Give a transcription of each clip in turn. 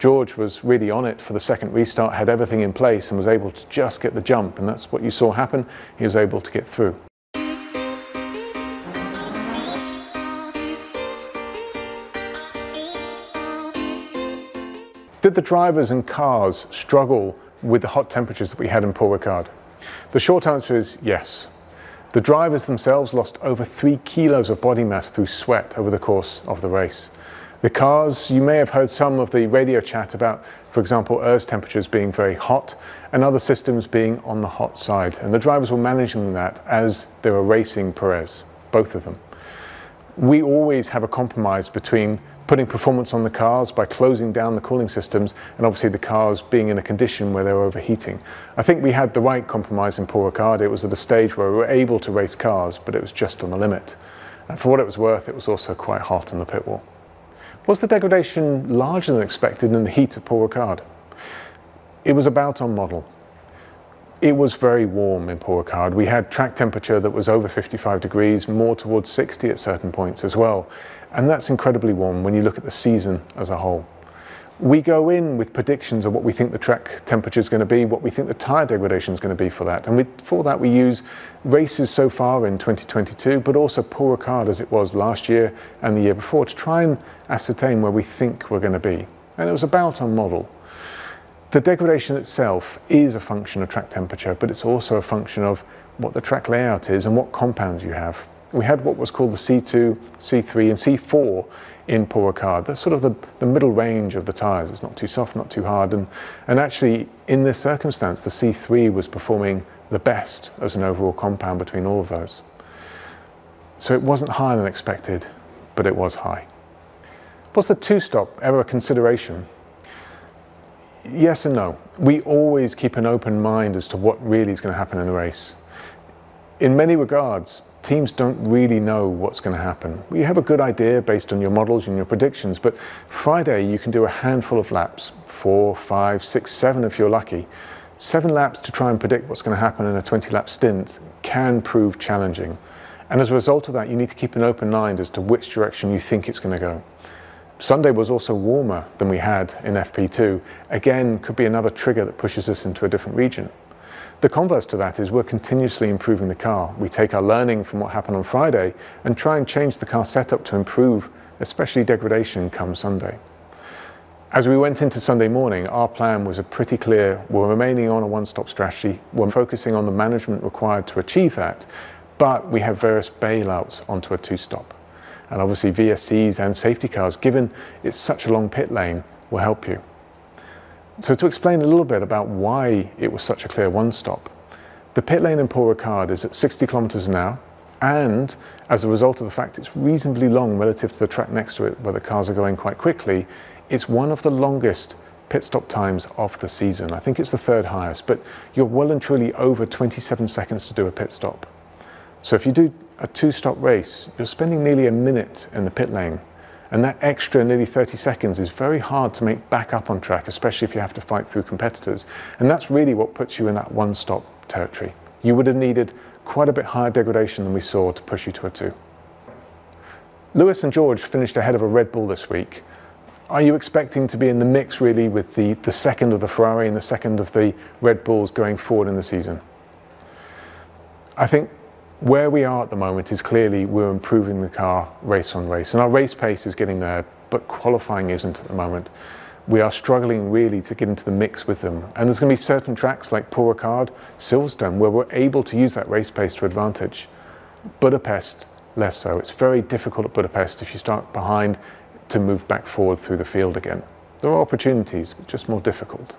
George was really on it for the second restart, had everything in place and was able to just get the jump, and that's what you saw happen. He was able to get through. Did the drivers and cars struggle with the hot temperatures that we had in Paul Ricard? The short answer is yes. The drivers themselves lost over 3 kilos of body mass through sweat over the course of the race. The cars, you may have heard some of the radio chat about, for example, ERS temperatures being very hot and other systems being on the hot side. And the drivers were managing that as they were racing Perez, both of them. We always have a compromise between putting performance on the cars by closing down the cooling systems and obviously the cars being in a condition where they were overheating. I think we had the right compromise in Paul Ricard. It was at a stage where we were able to race cars, but it was just on the limit. And for what it was worth, it was also quite hot in the pit wall. Was the degradation larger than expected in the heat of Paul Ricard? It was about on model. It was very warm in Paul Ricard. We had track temperature that was over 55 degrees, more towards 60 at certain points as well. And that's incredibly warm when you look at the season as a whole. We go in with predictions of what we think the track temperature is going to be, what we think the tyre degradation is going to be for that. And for that we use races so far in 2022, but also Paul Ricard as it was last year and the year before to try and ascertain where we think we're going to be. And it was about on model. The degradation itself is a function of track temperature, but it's also a function of what the track layout is and what compounds you have. We had what was called the C2, C3 and C4 in Paul Ricard. That's sort of the middle range of the tyres. It's not too soft, not too hard. And actually, in this circumstance, the C3 was performing the best as an overall compound between all of those. So it wasn't higher than expected, but it was high. Was the two-stop ever a consideration? Yes and no. We always keep an open mind as to what really is going to happen in the race. In many regards, teams don't really know what's going to happen. You have a good idea based on your models and your predictions, but Friday you can do a handful of laps, 4, 5, 6, 7 if you're lucky. 7 laps to try and predict what's going to happen in a 20-lap stint can prove challenging. And as a result of that, you need to keep an open mind as to which direction you think it's going to go. Sunday was also warmer than we had in FP2. Again, could be another trigger that pushes us into a different region. The converse to that is we're continuously improving the car. We take our learning from what happened on Friday and try and change the car setup to improve, especially degradation come Sunday. As we went into Sunday morning, our plan was pretty clear. We're remaining on a one-stop strategy. We're focusing on the management required to achieve that, but we have various bailouts onto a two-stop. And obviously VSCs and safety cars, given it's such a long pit lane, will help you. So to explain a little bit about why it was such a clear one-stop, the pit lane in Paul Ricard is at 60 kilometers an hour, and as a result of the fact it's reasonably long relative to the track next to it where the cars are going quite quickly, it's one of the longest pit stop times of the season. I think it's the 3rd highest, but you're well and truly over 27 seconds to do a pit stop. So if you do a two-stop race, you're spending nearly a minute in the pit lane. And that extra nearly 30 seconds is very hard to make back up on track, especially if you have to fight through competitors. And that's really what puts you in that one-stop territory. You would have needed quite a bit higher degradation than we saw to push you to a 2. Lewis and George finished ahead of a Red Bull this week. Are you expecting to be in the mix really with the second of the Ferrari and the second of the Red Bulls going forward in the season? I think where we are at the moment is clearly we're improving the car race on race, and our race pace is getting there, but qualifying isn't at the moment. We are struggling really to get into the mix with them, and there's going to be certain tracks like Paul Ricard, Silverstone, where we're able to use that race pace to advantage. Budapest, less so. It's very difficult at Budapest if you start behind to move back forward through the field again. There are opportunities, but just more difficult.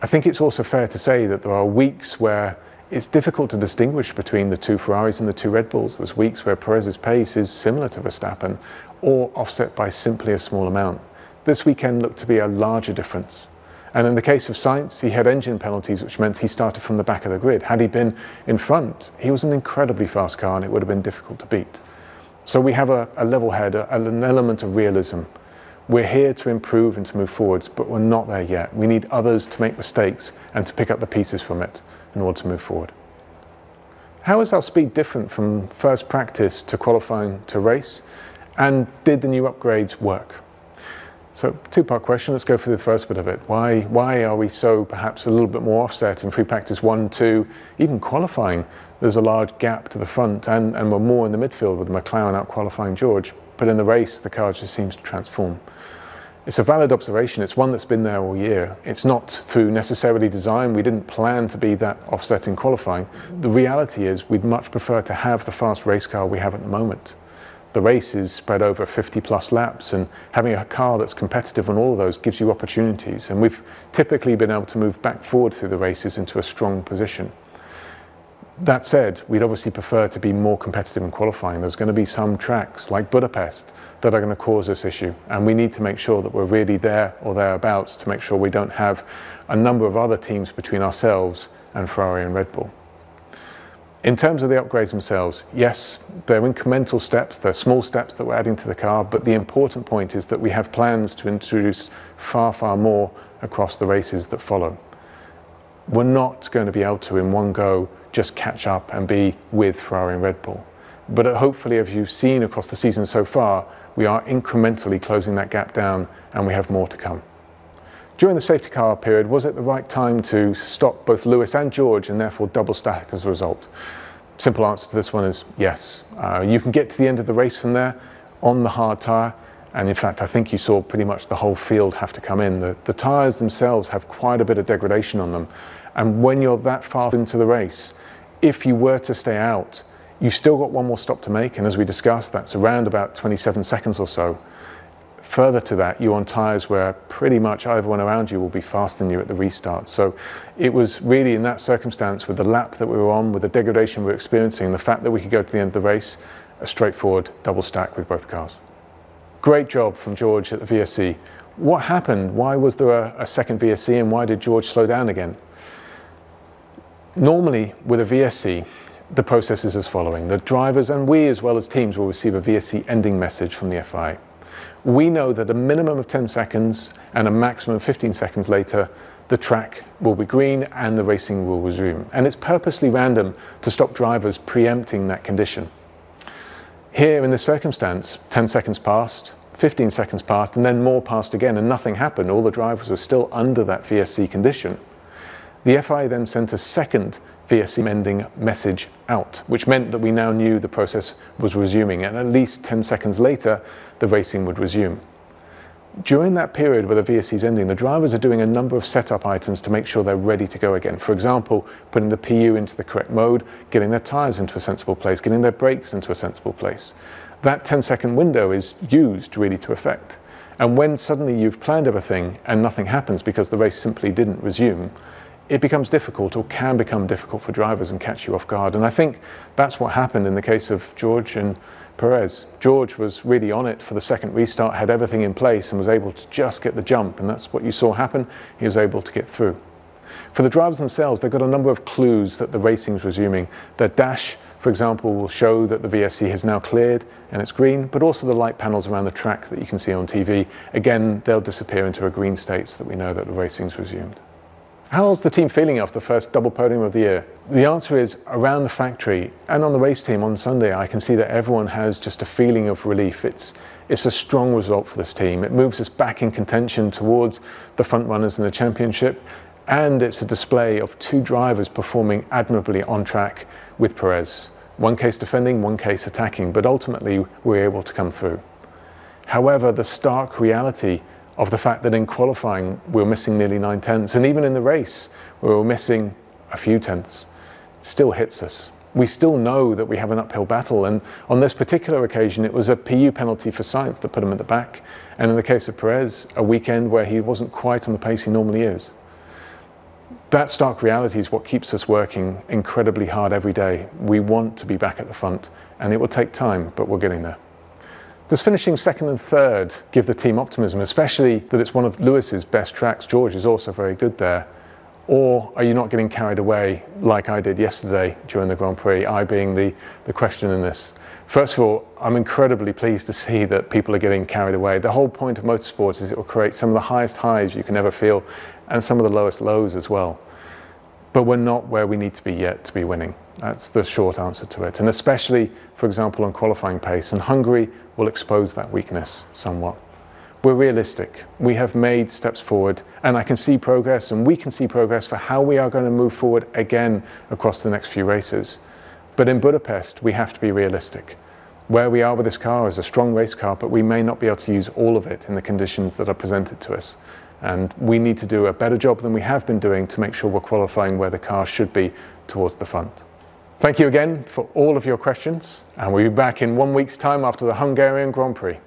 I think it's also fair to say that there are weeks where it's difficult to distinguish between the 2 Ferraris and the 2 Red Bulls. There's weeks where Perez's pace is similar to Verstappen or offset by simply a small amount. This weekend looked to be a larger difference. And in the case of Sainz, he had engine penalties, which meant he started from the back of the grid. Had he been in front, he was an incredibly fast car and it would have been difficult to beat. So we have a level head, an element of realism. We're here to improve and to move forwards, but we're not there yet. We need others to make mistakes and to pick up the pieces from it in order to move forward. How is our speed different from first practice to qualifying to race? And did the new upgrades work? So, two-part question. Let's go through the first bit of it. Why are we so perhaps a little bit more offset in free practice 1, 2, even qualifying? There's a large gap to the front, and we're more in the midfield with McLaren out qualifying George. But in the race, the car just seems to transform. It's a valid observation. It's one that's been there all year. It's not through necessarily design. We didn't plan to be that offset in qualifying. The reality is we'd much prefer to have the fast race car we have at the moment. The race is spread over 50+ laps, and having a car that's competitive on all of those gives you opportunities. And we've typically been able to move back forward through the races into a strong position. That said, we'd obviously prefer to be more competitive in qualifying. There's going to be some tracks like Budapest that are going to cause this issue, and we need to make sure that we're really there or thereabouts to make sure we don't have a number of other teams between ourselves and Ferrari and Red Bull. In terms of the upgrades themselves, yes, they're incremental steps, they're small steps that we're adding to the car, but the important point is that we have plans to introduce far, far more across the races that follow. We're not going to be able to, in one go, just catch up and be with Ferrari and Red Bull. But hopefully, as you've seen across the season so far, we are incrementally closing that gap down, and we have more to come. During the safety car period, was it the right time to stop both Lewis and George and therefore double stack as a result? Simple answer to this one is yes. You can get to the end of the race from there on the hard tyre, and in fact I think you saw pretty much the whole field have to come in. The tyres themselves have quite a bit of degradation on them, and when you're that far into the race, if you were to stay out, you've still got one more stop to make, and as we discussed, that's around about 27 seconds or so. Further to that, you're on tyres where pretty much everyone around you will be faster than you at the restart. So it was really in that circumstance, with the lap that we were on, with the degradation we were experiencing, the fact that we could go to the end of the race, a straightforward double stack with both cars. Great job from George at the VSC. What happened? Why was there a second VSC, and why did George slow down again? Normally with a VSC, the process is as following. The drivers and we as well as teams will receive a VSC ending message from the FIA. We know that a minimum of 10 seconds and a maximum of 15 seconds later, the track will be green and the racing will resume. And it's purposely random to stop drivers preempting that condition. Here in this circumstance, 10 seconds passed, 15 seconds passed, and then more passed again, and nothing happened. All the drivers were still under that VSC condition. The FIA then sent a second VSC ending message out, which meant that we now knew the process was resuming, and at least 10 seconds later, the racing would resume. During that period where the VSC is ending, the drivers are doing a number of setup items to make sure they're ready to go again. For example, putting the PU into the correct mode, getting their tyres into a sensible place, getting their brakes into a sensible place. That 10-second window is used really to effect. And when suddenly you've planned everything and nothing happens because the race simply didn't resume, it becomes difficult, or can become difficult, for drivers and catch you off guard. And I think that's what happened in the case of George and Perez. George was really on it for the second restart, had everything in place and was able to just get the jump, and that's what you saw happen. He was able to get through. For the drivers themselves, they've got a number of clues that the racing's resuming. Their dash, for example, will show that the VSC has now cleared and it's green, but also the light panels around the track that you can see on TV. Again, they'll disappear into a green state so that we know that the racing's resumed. How's the team feeling after the first double podium of the year? The answer is, around the factory and on the race team on Sunday, I can see that everyone has just a feeling of relief. It's a strong result for this team. It moves us back in contention towards the front runners in the championship, and it's a display of two drivers performing admirably on track with Perez. One case defending, one case attacking, but ultimately we're able to come through. However, the stark reality of the fact that in qualifying we were missing nearly 9 tenths, and even in the race we were missing a few tenths, still hits us. We still know that we have an uphill battle, and on this particular occasion it was a PU penalty for Sainz that put him at the back, and in the case of Perez, a weekend where he wasn't quite on the pace he normally is. That stark reality is what keeps us working incredibly hard every day. We want to be back at the front, and it will take time, but we're getting there. Does finishing second and third give the team optimism, especially that it's one of Lewis's best tracks? George is also very good there. Or are you not getting carried away like I did yesterday during the Grand Prix, I being the question in this? First of all, I'm incredibly pleased to see that people are getting carried away. The whole point of motorsport is it will create some of the highest highs you can ever feel, and some of the lowest lows as well. But we're not where we need to be yet to be winning. That's the short answer to it. And especially, for example, on qualifying pace, and Hungary will expose that weakness somewhat. we're realistic. We have made steps forward, and I can see progress, and we can see progress for how we are going to move forward again across the next few races. But in Budapest, we have to be realistic. Where we are with this car is a strong race car, but we may not be able to use all of it in the conditions that are presented to us. And we need to do a better job than we have been doing to make sure we're qualifying where the car should be towards the front. Thank you again for all of your questions, and we'll be back in 1 week's time after the Hungarian Grand Prix.